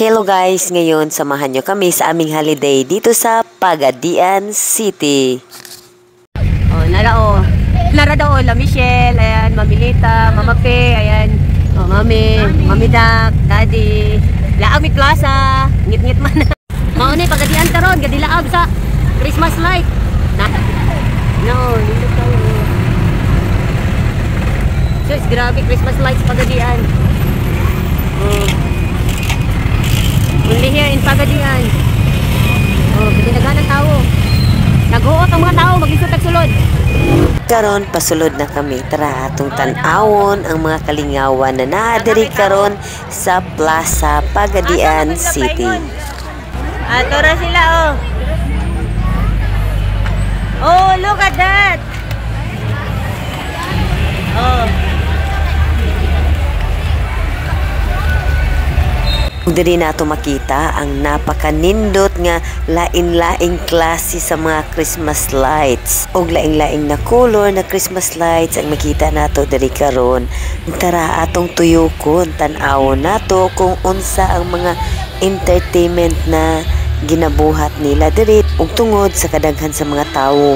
Hello guys, ngayon samahan nyo kami sa aming holiday dito sa Pagadian City. Oh, Lara daw, La Michelle, ayan, Mamilita, Mama Pe, ayan, oh, Mami Dak, Daddy, Laag mi Plaza, ngit-ngit man. Maunay Pagadian taron, gadilaab sa Christmas light. No, dito tayo. Sus, grabe Christmas lights Pagadian. Only here in Pagadian. Oh, pinagana ng tao. Nag-uot ang mga tao, mag-isutag sulod. Karon pasulod na kami. Tara atong tan-awon ang mga kalingawan na naadiri karon sa Plaza Pagadian City. Atora sila oh. Oh, look at that. Oh. Diri nato makita ang napakanindot nga lain-laing klase sa mga Christmas lights og laing-laing na color na Christmas lights ang makita nato diri karon. Tara atong tuyokon tan-awon nato kung unsa ang mga entertainment na ginabuhat nila diri ug tungod sa kadaghan sa mga tawo.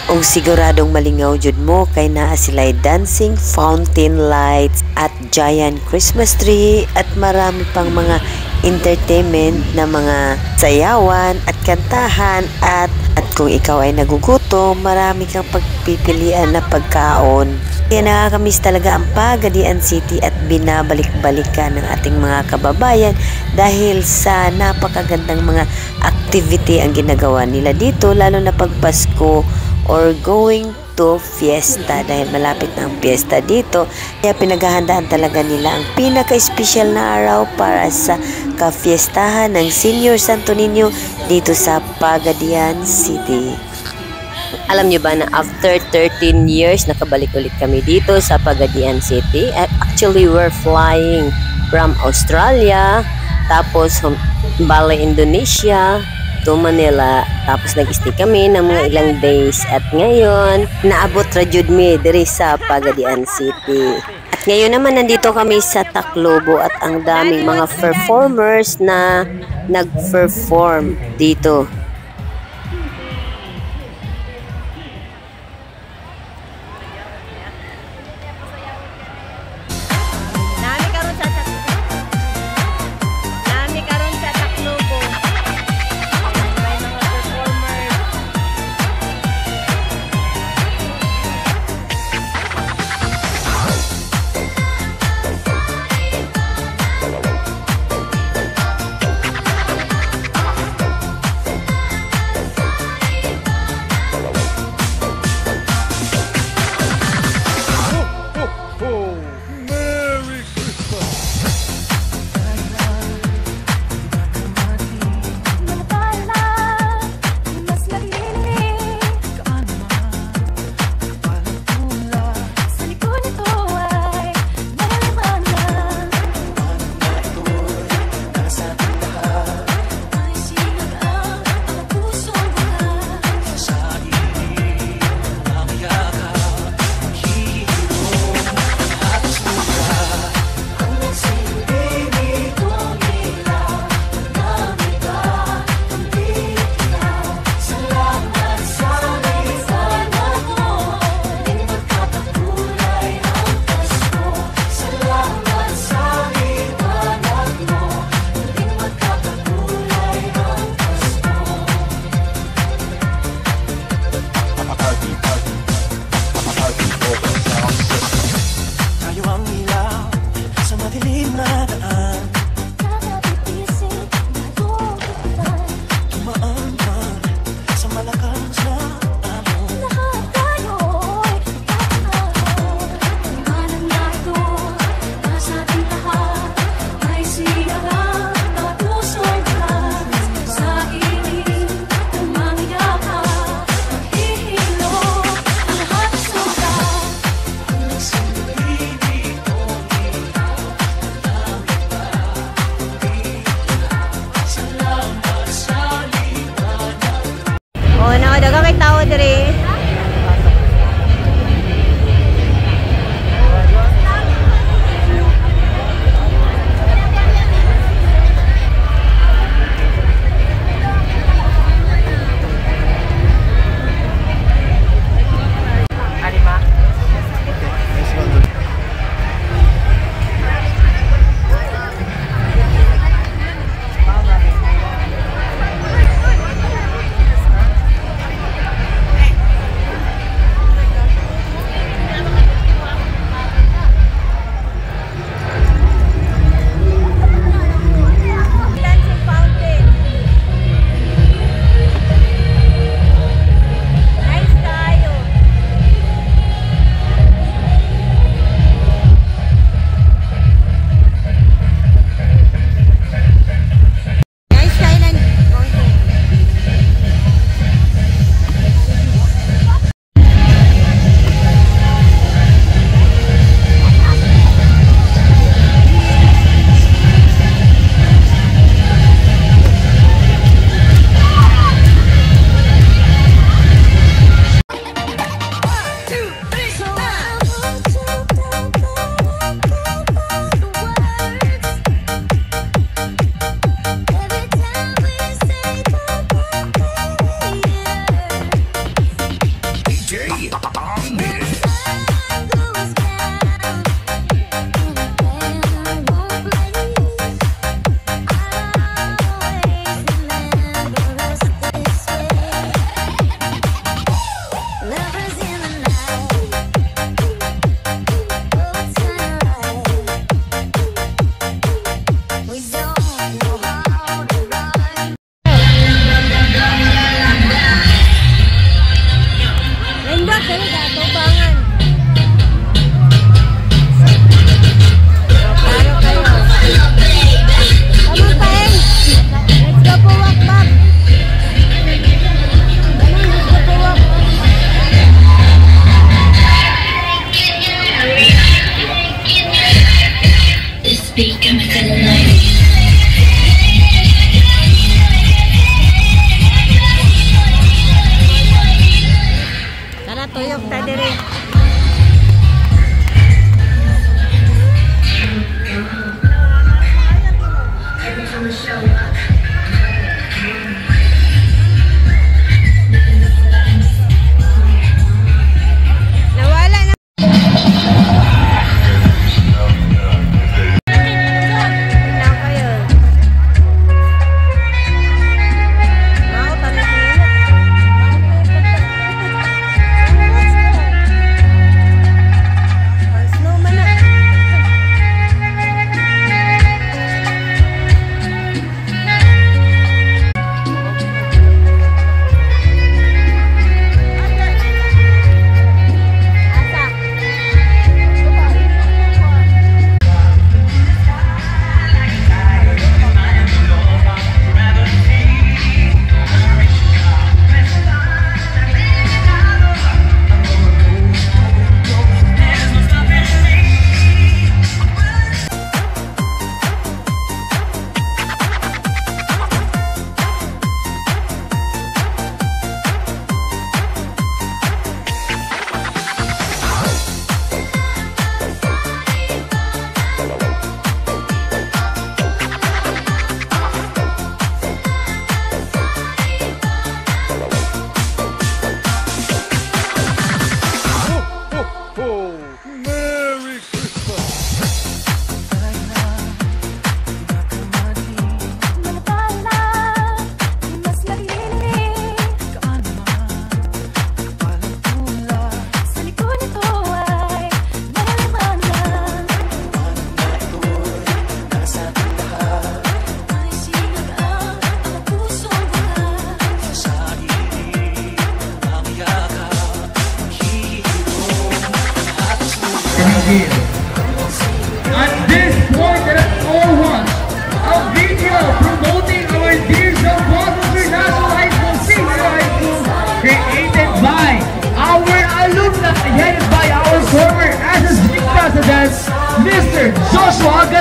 Og siguradong malingaw jud mo kay naa sila'y dancing fountain lights at giant Christmas tree at marami pang mga entertainment na mga sayawan at kantahan at kung ikaw ay nagugutom, marami kang pagpipilian na pagkaon. Kaya nakakamiss talaga ang Pagadian City at binabalik-balikan ng ating mga kababayan dahil sa napakagandang mga activity ang ginagawa nila dito, lalo na pag Pasko or going to fiesta dahil malapit na ang fiesta dito. Kaya pinaghahandaan talaga nila ang pinaka-espesyal na araw para sa kafiestahan ng Senior Santo Niño dito sa Pagadian City. Alam niyo ba na after 13 years nakabalik ulit kami dito sa Pagadian City? Actually, we're flying from Australia, tapos Bali, Indonesia, to Manila, tapos nag-stay kami ng mga ilang days at ngayon naabot ra jud mi diri sa Pagadian City. At ngayon naman nandito kami sa Tacloban at ang daming mga performers na nag-perform dito.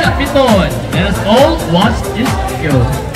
at Piton. Let us all watch this video.